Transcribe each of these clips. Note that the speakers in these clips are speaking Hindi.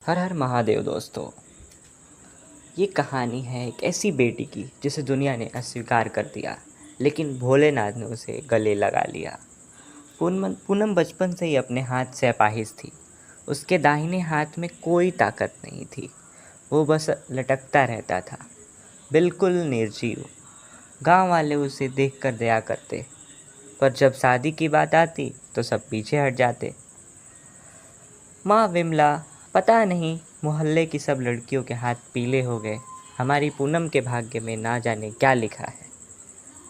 हर हर महादेव दोस्तों। ये कहानी है एक ऐसी बेटी की जिसे दुनिया ने अस्वीकार कर दिया, लेकिन भोलेनाथ ने उसे गले लगा लिया। पूनम पूनम बचपन से ही अपने हाथ से अपाहिज थी। उसके दाहिने हाथ में कोई ताकत नहीं थी। वो बस लटकता रहता था, बिल्कुल निर्जीव। गांव वाले उसे देखकर दया करते, पर जब शादी की बात आती तो सब पीछे हट जाते। माँ विमला, पता नहीं मोहल्ले की सब लड़कियों के हाथ पीले हो गए, हमारी पूनम के भाग्य में ना जाने क्या लिखा है।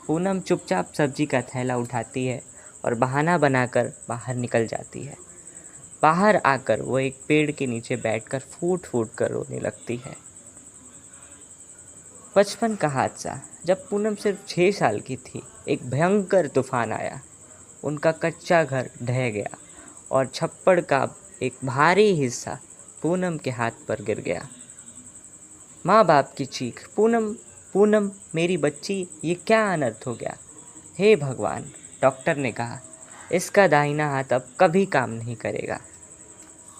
पूनम चुपचाप सब्जी का थैला उठाती है और बहाना बनाकर बाहर निकल जाती है। बाहर आकर वो एक पेड़ के नीचे बैठकर फूट फूट कर रोने लगती है। बचपन का हादसा। जब पूनम सिर्फ 6 साल की थी, एक भयंकर तूफान आया। उनका कच्चा घर ढह गया और छप्पड़ का एक भारी हिस्सा पूनम के हाथ पर गिर गया। माँ बाप की चीख, पूनम पूनम मेरी बच्ची, ये क्या अनर्थ हो गया। हे भगवान, डॉक्टर ने कहा इसका दाहिना हाथ अब कभी काम नहीं करेगा।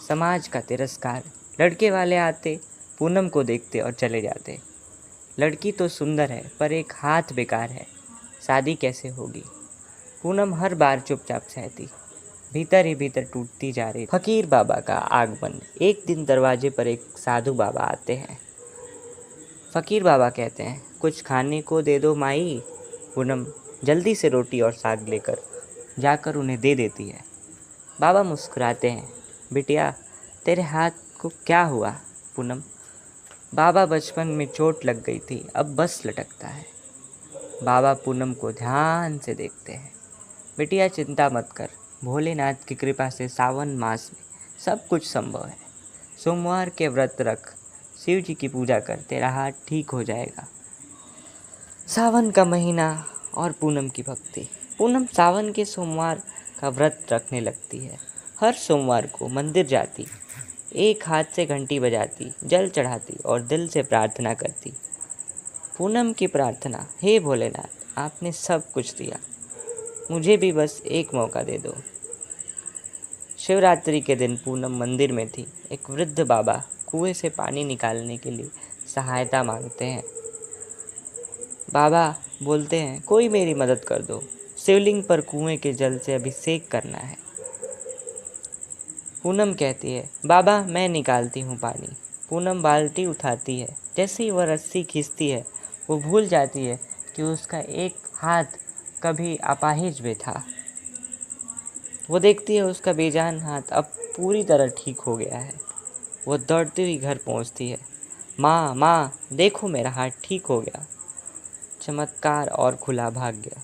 समाज का तिरस्कार। लड़के वाले आते, पूनम को देखते और चले जाते। लड़की तो सुंदर है पर एक हाथ बेकार है, शादी कैसे होगी। पूनम हर बार चुपचाप सहती, भीतर ही भीतर टूटती जा रही। फकीर बाबा का आगमन। एक दिन दरवाजे पर एक साधु बाबा आते हैं। फकीर बाबा कहते हैं, कुछ खाने को दे दो माई। पूनम जल्दी से रोटी और साग लेकर जाकर उन्हें दे देती है। बाबा मुस्कुराते हैं, बिटिया तेरे हाथ को क्या हुआ। पूनम, बाबा बचपन में चोट लग गई थी, अब बस लटकता है। बाबा पूनम को ध्यान से देखते हैं, बिटिया चिंता मत कर, भोलेनाथ की कृपा से सावन मास में सब कुछ संभव है। सोमवार के व्रत रख, शिव जी की पूजा कर, तेरा हाथ ठीक हो जाएगा। सावन का महीना और पूनम की भक्ति। पूनम सावन के सोमवार का व्रत रखने लगती है। हर सोमवार को मंदिर जाती, एक हाथ से घंटी बजाती, जल चढ़ाती और दिल से प्रार्थना करती। पूनम की प्रार्थना, हे भोलेनाथ आपने सब कुछ दिया, मुझे भी बस एक मौका दे दो। शिवरात्रि के दिन पूनम मंदिर में थी। एक वृद्ध बाबा कुएं से पानी निकालने के लिए सहायता मांगते हैं। बाबा बोलते हैं, कोई मेरी मदद कर दो, शिवलिंग पर कुएं के जल से अभिषेक करना है। पूनम कहती है, बाबा मैं निकालती हूँ पानी। पूनम बाल्टी उठाती है। जैसे ही वह रस्सी खींचती है, वो भूल जाती है कि उसका एक हाथ कभी अपाहिज में था। वो देखती है उसका बेजान हाथ अब पूरी तरह ठीक हो गया है। वो दौड़ती हुई घर पहुंचती है। माँ माँ देखो मेरा हाथ ठीक हो गया। चमत्कार और खुला भाग्य।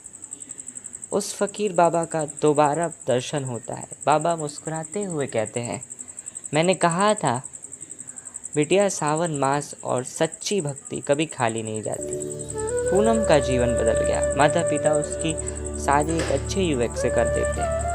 उस फकीर बाबा का दोबारा दर्शन होता है। बाबा मुस्कुराते हुए कहते हैं, मैंने कहा था बिटिया, सावन मास और सच्ची भक्ति कभी खाली नहीं जाती। पूनम का जीवन बदल गया। माता पिता उसकी शादी एक अच्छे युवक से कर देते हैं।